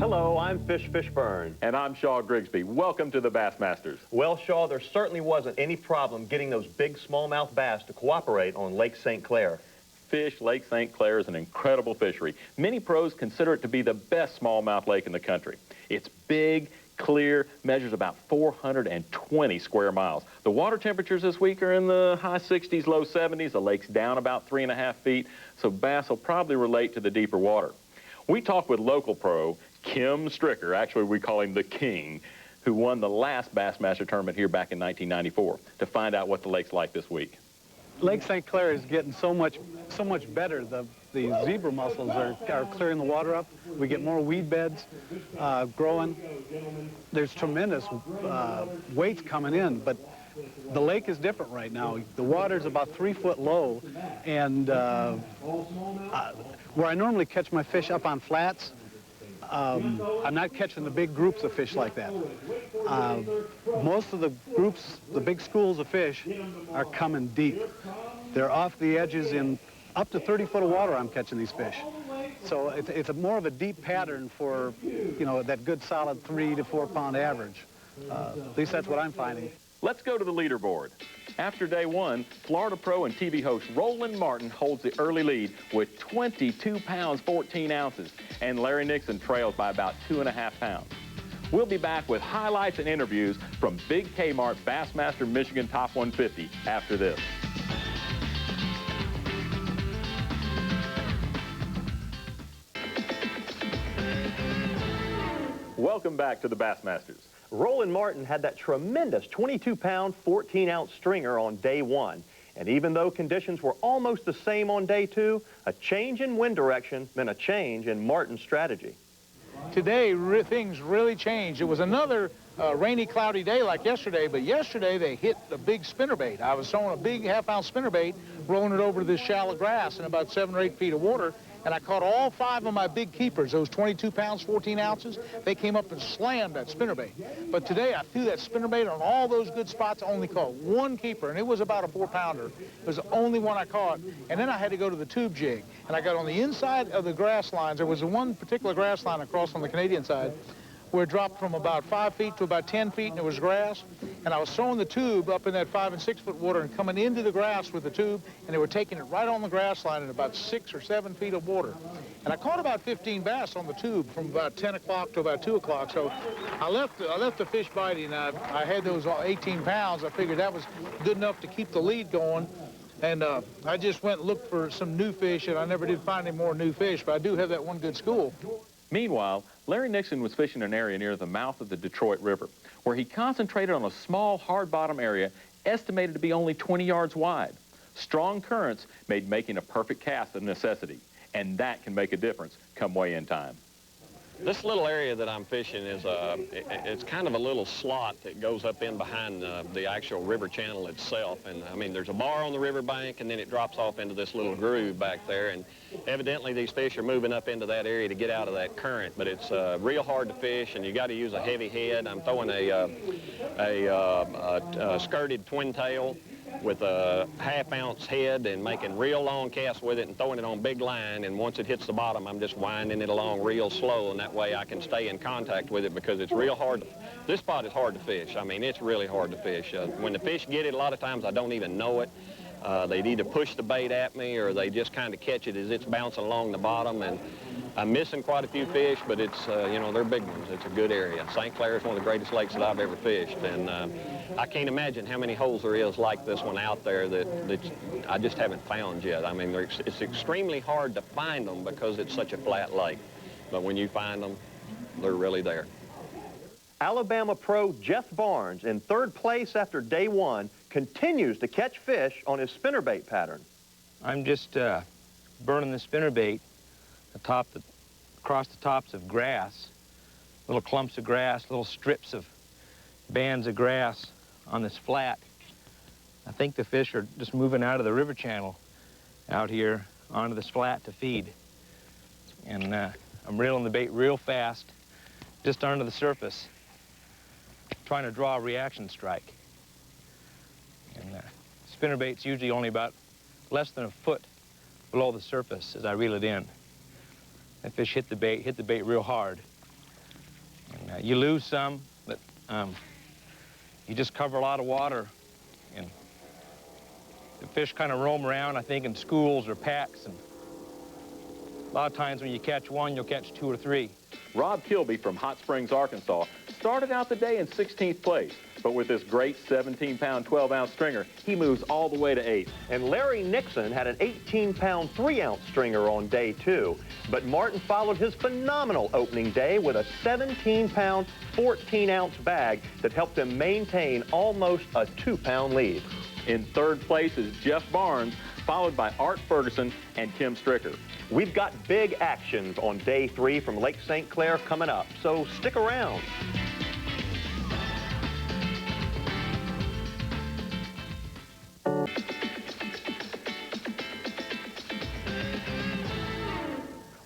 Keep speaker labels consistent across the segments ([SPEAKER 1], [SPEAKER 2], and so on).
[SPEAKER 1] Hello, I'm Fish Fishburne.
[SPEAKER 2] And I'm Shaw Grigsby. Welcome to the Bassmasters.
[SPEAKER 1] Well, Shaw, there certainly wasn't any problem getting those big smallmouth bass to cooperate on Lake St. Clair.
[SPEAKER 2] Lake St. Clair is an incredible fishery. Many pros consider it to be the best smallmouth lake in the country. It's big, clear, measures about 420 square miles. The water temperatures this week are in the high 60s, low 70s. The lake's down about 3.5 feet, so bass will probably relate to the deeper water. We talked with local pro Kim Stricker, actually we call him the King, who won the last Bassmaster tournament here back in 1994, to find out what the lake's like this week.
[SPEAKER 3] Lake St. Clair is getting so much better. The zebra mussels are clearing the water up. We get more weed beds growing. There's tremendous weights coming in, but the lake is different right now. The water's about 3 foot low, and where I normally catch my fish up on flats, I'm not catching the big groups of fish like that. Most of the groups, the big schools of fish, are coming deep. They're off the edges in up to 30 foot of water. I'm catching these fish. So it's more of a deep pattern for, you know, that good solid 3 to 4 pound average. At least that's what I'm finding.
[SPEAKER 2] Let's go to the leaderboard. After day one, Florida pro and TV host Roland Martin holds the early lead with 22 pounds, 14 ounces, and Larry Nixon trails by about 2.5 pounds. We'll be back with highlights and interviews from Big Kmart Bassmaster Michigan Top 150 after this. Welcome back to the Bassmasters.
[SPEAKER 1] Roland Martin had that tremendous 22-pound, 14-ounce stringer on day one. And even though conditions were almost the same on day two, a change in wind direction meant a change in Martin's strategy.
[SPEAKER 4] Today, things really changed. It was another rainy, cloudy day like yesterday, but yesterday they hit a big spinnerbait. I was throwing a big half-ounce spinnerbait, rolling it over this shallow grass in about 7 or 8 feet of water, and I caught all 5 of my big keepers, those 22 pounds, 14 ounces. They came up and slammed that spinnerbait. But today I threw that spinnerbait on all those good spots. I only caught 1 keeper, and it was about a 4-pounder. It was the only one I caught. And then I had to go to the tube jig. And I got on the inside of the grass lines. There was one particular grass line across on the Canadian side where it dropped from about 5 feet to about 10 feet, and it was grass. And I was throwing the tube up in that 5 and 6 foot water and coming into the grass with the tube, and they were taking it right on the grass line in about 6 or 7 feet of water. And I caught about 15 bass on the tube from about 10 o'clock to about 2 o'clock. So I left the fish biting. I had those 18 pounds. I figured that was good enough to keep the lead going. And I just went and looked for some new fish, and I never did find any more new fish, but I do have that one good school.
[SPEAKER 2] Meanwhile, Larry Nixon was fishing an area near the mouth of the Detroit River, where he concentrated on a small, hard-bottom area estimated to be only 20 yards wide. Strong currents made making a perfect cast a necessity, and that can make a difference come weigh-in time.
[SPEAKER 5] This little area that I'm fishing is it's kind of a little slot that goes up in behind the actual river channel itself. And I mean, there's a bar on the riverbank, and then it drops off into this little groove back there. And evidently these fish are moving up into that area to get out of that current. But it's real hard to fish, and you got to use a heavy head. I'm throwing a skirted twin tail with a half-ounce head and making real long casts with it and throwing it on big line, and once it hits the bottom, I'm just winding it along real slow, and that way I can stay in contact with it because it's real hard. This spot is hard to fish. I mean, it's really hard to fish. When the fish get it, a lot of times I don't even know it. They'd either push the bait at me or they just kind of catch it as it's bouncing along the bottom, and I'm missing quite a few fish, but it's, you know, they're big ones. It's a good area. St. Clair is one of the greatest lakes that I've ever fished, and I can't imagine how many holes there is like this one out there that I just haven't found yet. I mean, it's extremely hard to find them because it's such a flat lake, but when you find them, they're really there.
[SPEAKER 1] Alabama pro Jeff Barnes, in 3rd place after day one, continues to catch fish on his spinnerbait pattern.
[SPEAKER 6] I'm just burning the spinnerbait across the tops of grass, little clumps of grass, little strips of bands of grass on this flat. I think the fish are just moving out of the river channel out here onto this flat to feed. And I'm reeling the bait real fast, just under the surface, trying to draw a reaction strike. And spinnerbait's usually only about less than a foot below the surface as I reel it in. That fish hit the bait real hard. You lose some, but you just cover a lot of water, and the fish kind of roam around, I think, in schools or packs, and a lot of times when you catch one, you'll catch 2 or 3.
[SPEAKER 2] Rob Kilby from Hot Springs, Arkansas, started out the day in 16th place, but with this great 17-pound, 12-ounce stringer, he moves all the way to 8th.
[SPEAKER 1] And Larry Nixon had an 18-pound, 3-ounce stringer on day 2. But Martin followed his phenomenal opening day with a 17-pound, 14-ounce bag that helped him maintain almost a 2-pound lead.
[SPEAKER 2] In 3rd place is Jeff Barnes, followed by Art Ferguson and Tim Stricker.
[SPEAKER 1] We've got big actions on day 3 from Lake St. Clair coming up, so stick around.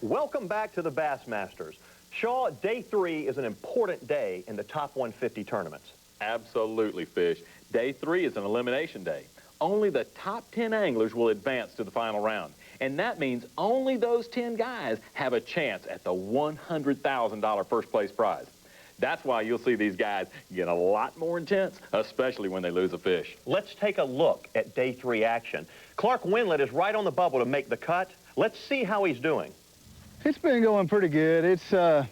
[SPEAKER 1] Welcome back to the Bassmasters. Shaw, day 3 is an important day in the top 150 tournaments.
[SPEAKER 2] Absolutely, Fish. Day 3 is an elimination day. Only the top 10 anglers will advance to the final round. And that means only those 10 guys have a chance at the $100,000 first place prize. That's why you'll see these guys get a lot more intense, especially when they lose a fish.
[SPEAKER 1] Let's take a look at day 3 action. Clark Winlet is right on the bubble to make the cut. Let's see how he's doing.
[SPEAKER 7] It's been going pretty good. It's I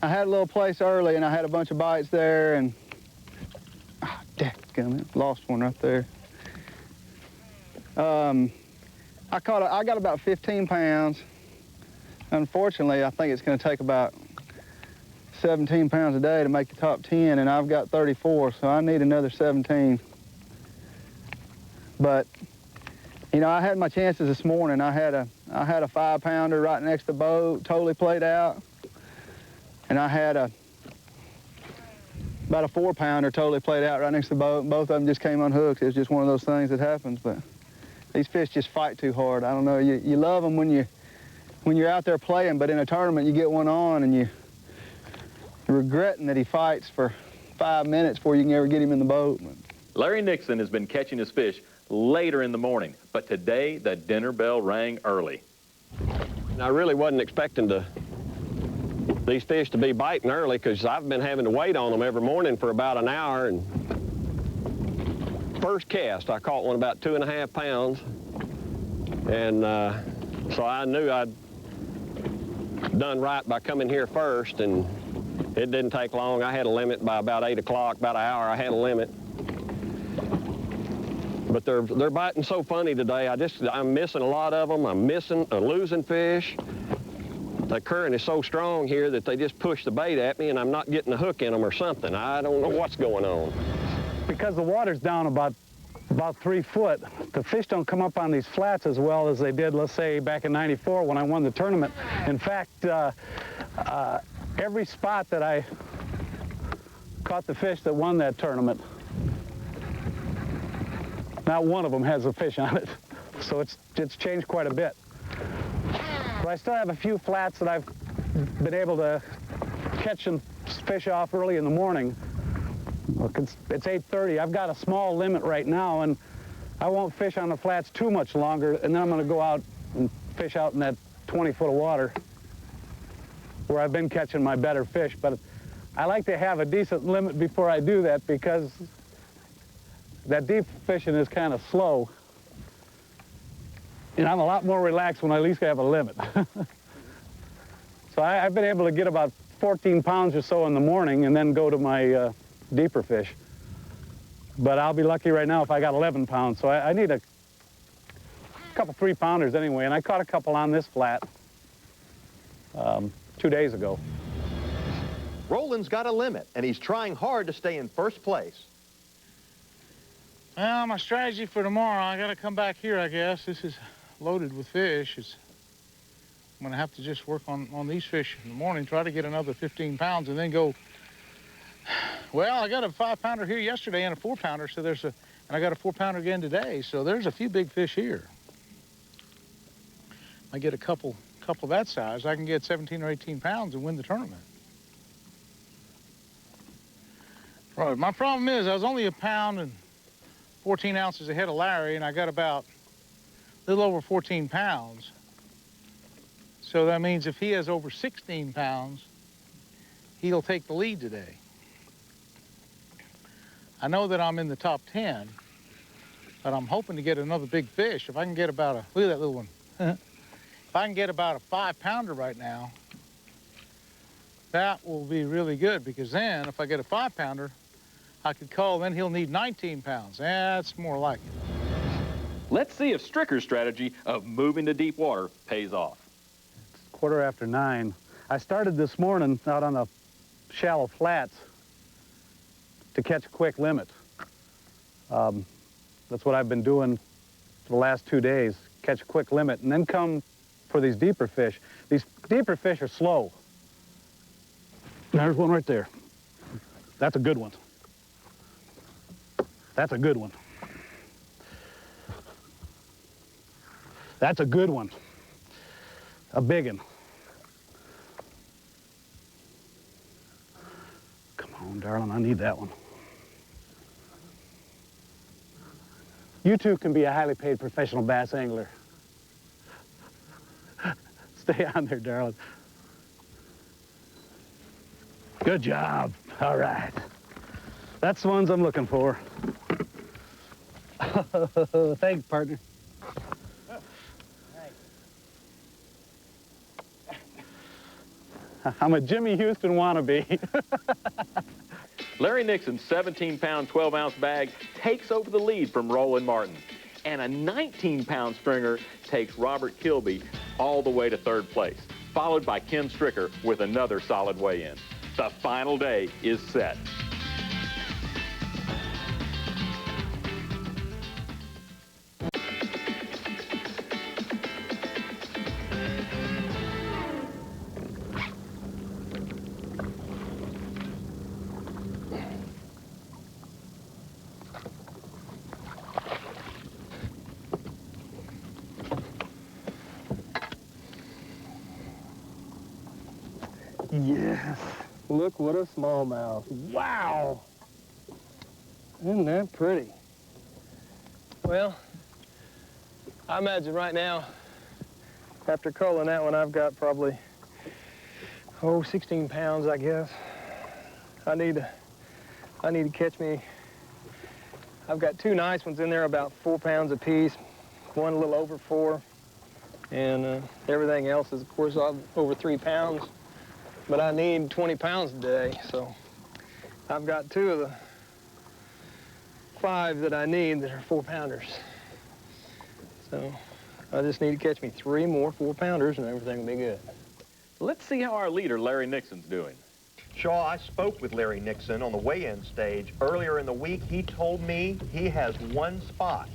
[SPEAKER 7] had a little place early and I had a bunch of bites there, and dadgummit, lost one right there. I got about 15 pounds. Unfortunately, I think it's going to take about 17 pounds a day to make the top 10, and I've got 34, so I need another 17. But you know, I had my chances this morning. I had a 5-pounder right next to the boat, totally played out, and I had about a 4-pounder totally played out right next to the boat, and both of them just came unhooked. It was just one of those things that happens, but these fish just fight too hard. I don't know. You love them when you're out there playing, but in a tournament you get one on and you're regretting that he fights for 5 minutes before you can ever get him in the boat.
[SPEAKER 2] Larry Nixon has been catching his fish later in the morning, but today the dinner bell rang early.
[SPEAKER 5] I really wasn't expecting these fish to be biting early, because I've been having to wait on them every morning for about an hour. And first cast, I caught one about 2.5 pounds, and so I knew I'd done right by coming here first, and it didn't take long. I had a limit by about 8 o'clock, about an hour I had a limit. But they're biting so funny today. I'm missing a lot of them. I'm losing fish. The current is so strong here that they just push the bait at me, and I'm not getting a hook in them or something. I don't know what's going on.
[SPEAKER 3] Because the water's down about 3 foot, the fish don't come up on these flats as well as they did, let's say, back in '94 when I won the tournament. In fact, every spot that I caught the fish that won that tournament, not one of them has a fish on it. So it's changed quite a bit. But I still have a few flats that I've been able to catch and fish off early in the morning. Look, it's 8:30. I've got a small limit right now, and I won't fish on the flats too much longer, and then I'm going to go out and fish out in that 20 foot of water where I've been catching my better fish. But I like to have a decent limit before I do that, because that deep fishing is kind of slow. And I'm a lot more relaxed when I at least have a limit. So I've been able to get about 14 pounds or so in the morning and then go to my deeper fish. But I'll be lucky right now if I got 11 pounds. So I need a couple 3-pounders anyway, and I caught a couple on this flat 2 days ago.
[SPEAKER 1] Roland's got a limit, and he's trying hard to stay in first place.
[SPEAKER 4] Well, my strategy for tomorrow, I got to come back here, I guess. This is loaded with fish. I'm going to have to just work on these fish in the morning, try to get another 15 pounds, and then go. Well, I got a 5-pounder here yesterday and a 4-pounder, so and I got a 4-pounder again today, so there's a few big fish here. I get a couple that size, I can get 17 or 18 pounds and win the tournament. Right, my problem is I was only 1 pound and 14 ounces ahead of Larry, and I got about a little over 14 pounds. So that means if he has over 16 pounds, he'll take the lead today. I know that I'm in the top 10, but I'm hoping to get another big fish. If I can get about a, look at that little one. If I can get about a 5-pounder right now, that will be really good, because then if I get a 5-pounder, I could call, then he'll need 19 pounds. That's more like it.
[SPEAKER 2] Let's see if Stricker's strategy of moving to deep water pays off.
[SPEAKER 3] It's 9:15. I started this morning out on the shallow flats to catch a quick limit. That's what I've been doing for the last 2 days, catch a quick limit, and then come for these deeper fish. These deeper fish are slow. There's one right there. That's a good one. That's a good one. That's a good one. A big one. Come on, darling, I need that one. You too can be a highly paid professional bass angler. Stay on there, darling. Good job. All right. That's the ones I'm looking for. Thanks, partner. I'm a Jimmy Houston wannabe.
[SPEAKER 2] Larry Nixon's 17-pound, 12-ounce bag takes over the lead from Roland Martin. And a 19-pound stringer takes Robert Kilby all the way to 3rd place, followed by Ken Stricker with another solid weigh-in. The final day is set.
[SPEAKER 8] Yes, look what a smallmouth. Wow! Isn't that pretty? Well, I imagine right now, after culling that one, I've got probably, 16 pounds, I guess. I need to catch me. I've got 2 nice ones in there, about 4 pounds apiece, one a little over 4, and everything else is, of course, over 3 pounds. But I need 20 pounds today, so I've got 2 of the 5 that I need that are 4-pounders. So I just need to catch me 3 more 4-pounders and everything will be good.
[SPEAKER 2] Let's see how our leader, Larry Nixon's doing.
[SPEAKER 1] Shaw, I spoke with Larry Nixon on the weigh-in stage. Earlier in the week, he told me he has one spot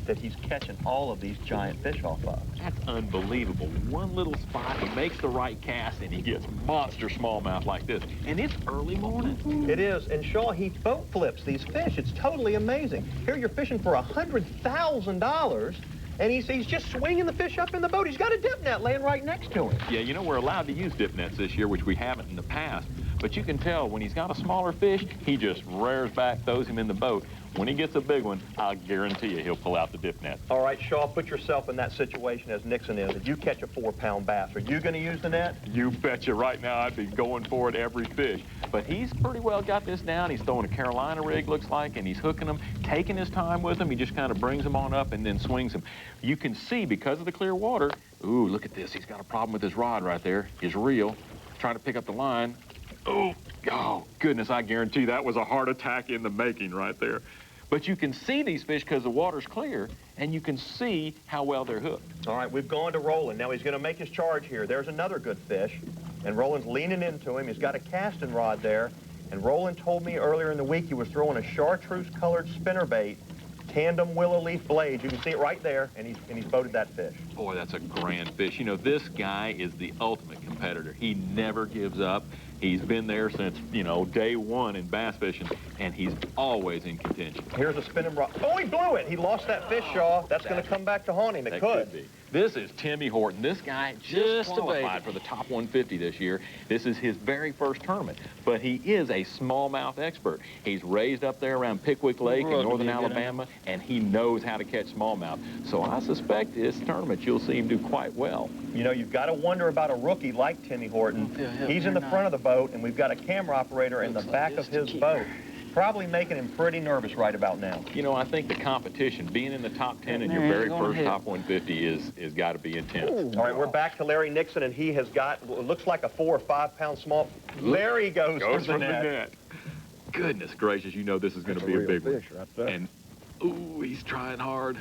[SPEAKER 1] that he's catching all of these giant fish off of.
[SPEAKER 2] That's unbelievable. One little spot, he makes the right cast, and he gets monster smallmouth like this. And it's early morning.
[SPEAKER 1] It is, and Shaw, he boat flips these fish. It's totally amazing. Here you're fishing for $100,000, and he's just swinging the fish up in the boat. He's got a dip net laying right next to him.
[SPEAKER 2] Yeah, you know, we're allowed to use dip nets this year, which we haven't in the past. But you can tell when he's got a smaller fish, he just rears back, throws him in the boat. When he gets a big one, I'll guarantee you he'll pull out the dip net.
[SPEAKER 1] All right, Shaw, put yourself in that situation as Nixon is. If you catch a 4-pound bass, are you going to use the net?
[SPEAKER 2] You betcha. Right now, I'd be going for it every fish. But he's pretty well got this down. He's throwing a Carolina rig, looks like, and he's hooking them, taking his time with them. He just kind of brings them on up and then swings them. You can see, because of the clear water, ooh, look at this. He's got a problem with his rod right there, his reel, trying to pick up the line. Oh, goodness, I guarantee that was a heart attack in the making right there. But you can see these fish because the water's clear, and you can see how well they're hooked.
[SPEAKER 1] All right, we've gone to Roland. Now he's going to make his charge here. There's another good fish, and Roland's leaning into him. He's got a casting rod there, and Roland told me earlier in the week he was throwing a chartreuse-colored spinnerbait, tandem willow leaf blades. You can see it right there, and he's boated that fish.
[SPEAKER 2] Boy, that's a grand fish. You know, this guy is the ultimate competitor. He never gives up. He's been there since, you know, day one in bass fishing, and he's always in contention.
[SPEAKER 1] Here's a spinning rod. Oh, he blew it. He lost that fish, Shaw. That's going to come back to haunt him. It could.
[SPEAKER 2] Be. This is Timmy Horton. This guy just qualified for the top 150 this year. This is his very first tournament, but he is a smallmouth expert. He's raised up there around Pickwick Lake in northern Alabama, and he knows how to catch smallmouth. So I suspect this tournament you'll see him do quite well.
[SPEAKER 1] You know, you've got to wonder about a rookie like Timmy Horton. He's in the front of the boat, and we've got a camera operator in the back of his boat. Probably making him pretty nervous right about now.
[SPEAKER 2] You know, I think the competition, being in the top 10 in your very first top 150 is got to be intense.
[SPEAKER 1] All right, we're back to Larry Nixon, and he has got, it looks like a 4 or 5 pound small. Larry goes for the net.
[SPEAKER 2] Goodness gracious, you know this is going to be a big one. Right, and, ooh, he's trying hard.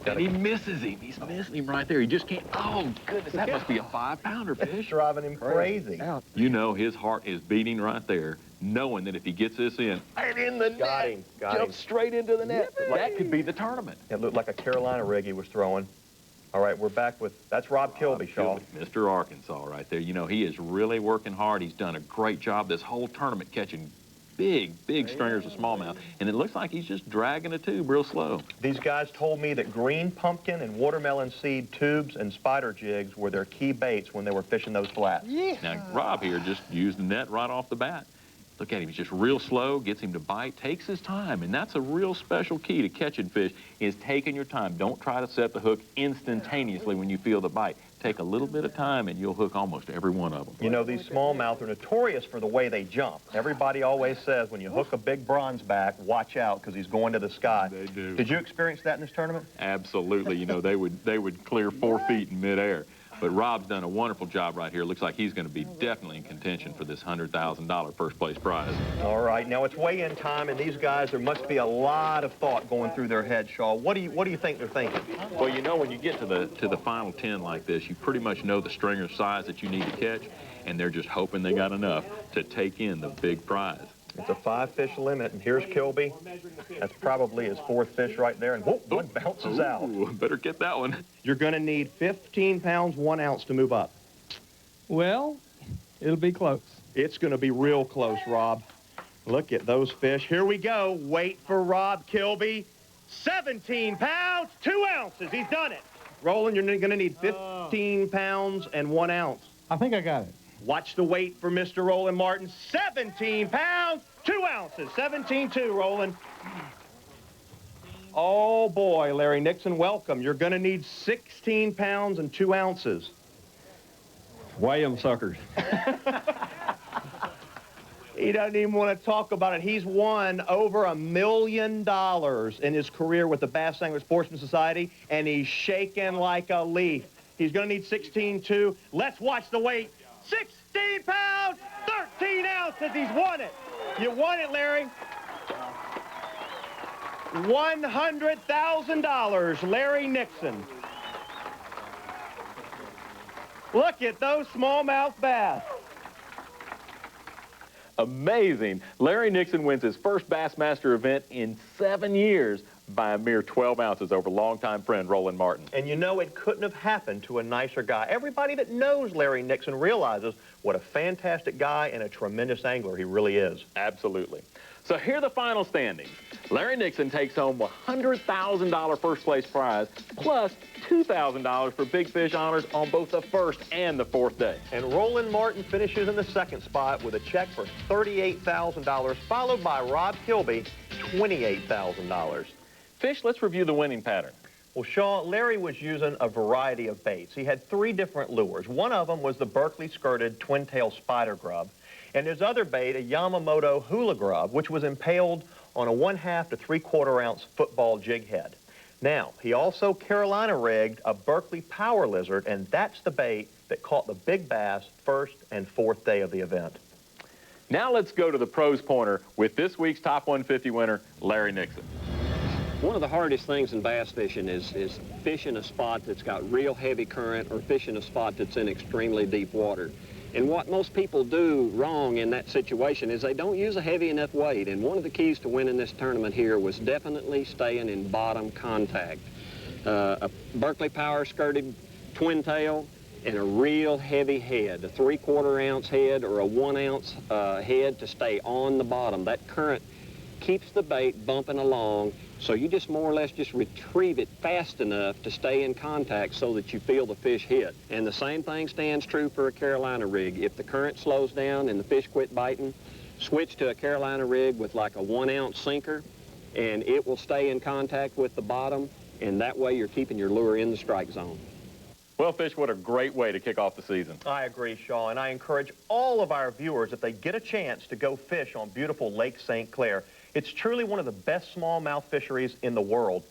[SPEAKER 2] And he misses him. He's missing him right there. He just can't. Oh, goodness, that must be a 5-pounder fish.
[SPEAKER 1] It's driving him crazy.
[SPEAKER 2] You know his heart is beating right there, knowing that if he gets this in, and in the net, jump straight into the net. That could be the tournament.
[SPEAKER 1] It looked like a Carolina rig he was throwing. All right, we're back with, that's Rob Kilby, Shaw.
[SPEAKER 2] Mr. Arkansas right there. You know, he is really working hard. He's done a great job this whole tournament catching big stringers of smallmouth, and it looks like he's just dragging a tube real slow.
[SPEAKER 1] These guys told me that green pumpkin and watermelon seed tubes and spider jigs were their key baits when they were fishing those flats.
[SPEAKER 2] Now, Rob here just used the net right off the bat. Look at him, he's just real slow, gets him to bite, takes his time, and that's a real special key to catching fish, is taking your time. Don't try to set the hook instantaneously when you feel the bite. Take a little bit of time and you'll hook almost every one of them.
[SPEAKER 1] You know, these smallmouth are notorious for the way they jump. Everybody always says when you hook a big bronze back, watch out because he's going to the sky.
[SPEAKER 2] They do.
[SPEAKER 1] Did you experience that in this tournament?
[SPEAKER 2] Absolutely. You know, they would clear 4 feet in midair. But Rob's done a wonderful job right here. Looks like he's going to be definitely in contention for this $100,000 first place prize.
[SPEAKER 1] All right, now it's weigh-in time, and these guys, there must be a lot of thought going through their head, Shaw. What do you think they're thinking?
[SPEAKER 2] Well, you know, when you get to the final 10 like this, you pretty much know the stringer size that you need to catch, and they're just hoping they got enough to take in the big prize.
[SPEAKER 1] It's a 5-fish limit, and here's Kilby. That's probably his 4th fish right there, and whoop, one bounces out.
[SPEAKER 2] Better get that one.
[SPEAKER 1] You're going to need 15 pounds, 1 ounce to move up.
[SPEAKER 8] Well, it'll be close.
[SPEAKER 1] It's going to be real close, Rob. Look at those fish. Here we go. Wait for Rob Kilby. 17 pounds, 2 ounces. He's done it. Roland, you're going to need 15 pounds and 1 ounce.
[SPEAKER 4] I think I got it.
[SPEAKER 1] Watch the weight for Mr. Roland Martin. 17 pounds, 2 ounces. 17.2, Roland. Oh, boy, Larry Nixon, welcome. You're going to need 16 pounds and 2 ounces.
[SPEAKER 8] Weigh 'em, suckers.
[SPEAKER 1] He doesn't even want to talk about it. He's won over $1 million in his career with the Bass Angler Sportsman Society, and he's shaking like a leaf. He's going to need 16.2. Let's watch the weight. 16 pounds, 13 ounces. He's won it. You won it, Larry. $100,000, Larry Nixon. Look at those smallmouth bass.
[SPEAKER 2] Amazing. Larry Nixon wins his first Bassmaster event in 7 years by a mere 12 ounces over longtime friend Roland Martin.
[SPEAKER 1] And you know, it couldn't have happened to a nicer guy. Everybody that knows Larry Nixon realizes what a fantastic guy and a tremendous angler he really is.
[SPEAKER 2] Absolutely. So here are the final standings. Larry Nixon takes home $100,000 first place prize, plus $2,000 for big fish honors on both the first and the fourth day.
[SPEAKER 1] And Roland Martin finishes in the second spot with a check for $38,000, followed by Rob Kilby, $28,000.
[SPEAKER 2] Fish, let's review the winning pattern.
[SPEAKER 1] Well, Shaw, Larry was using a variety of baits. He had 3 different lures. One of them was the Berkeley skirted twin-tail spider grub. And his other bait, a Yamamoto hula grub, which was impaled on a 1/2 to 3/4 ounce football jig head. Now, he also Carolina rigged a Berkeley power lizard, and that's the bait that caught the big bass first and fourth day of the event.
[SPEAKER 2] Now let's go to the Pros Pointer with this week's Top 150 winner, Larry Nixon.
[SPEAKER 5] One of the hardest things in bass fishing is fishing a spot that's got real heavy current or fishing a spot that's in extremely deep water. And what most people do wrong in that situation is they don't use a heavy enough weight. And one of the keys to winning this tournament here was definitely staying in bottom contact. A Berkeley power skirted twin tail and a real heavy head, a 3/4 ounce head or a 1 ounce head to stay on the bottom. That current keeps the bait bumping along, so you just more or less just retrieve it fast enough to stay in contact so that you feel the fish hit. And the same thing stands true for a Carolina rig. If the current slows down and the fish quit biting, switch to a Carolina rig with like a 1-ounce sinker, and it will stay in contact with the bottom, and that way you're keeping your lure in the strike zone.
[SPEAKER 2] Well, Fish, what a great way to kick off the season.
[SPEAKER 1] I agree, Shaw, and I encourage all of our viewers, if they get a chance, to go fish on beautiful Lake St. Clair. It's truly one of the best smallmouth fisheries in the world.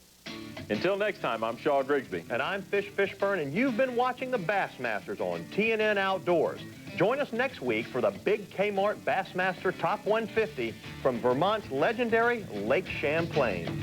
[SPEAKER 2] Until next time, I'm Shaw Grigsby.
[SPEAKER 1] And I'm Fish Fishburne, and you've been watching the Bassmasters on TNN Outdoors. Join us next week for the big Kmart Bassmaster Top 150 from Vermont's legendary Lake Champlain.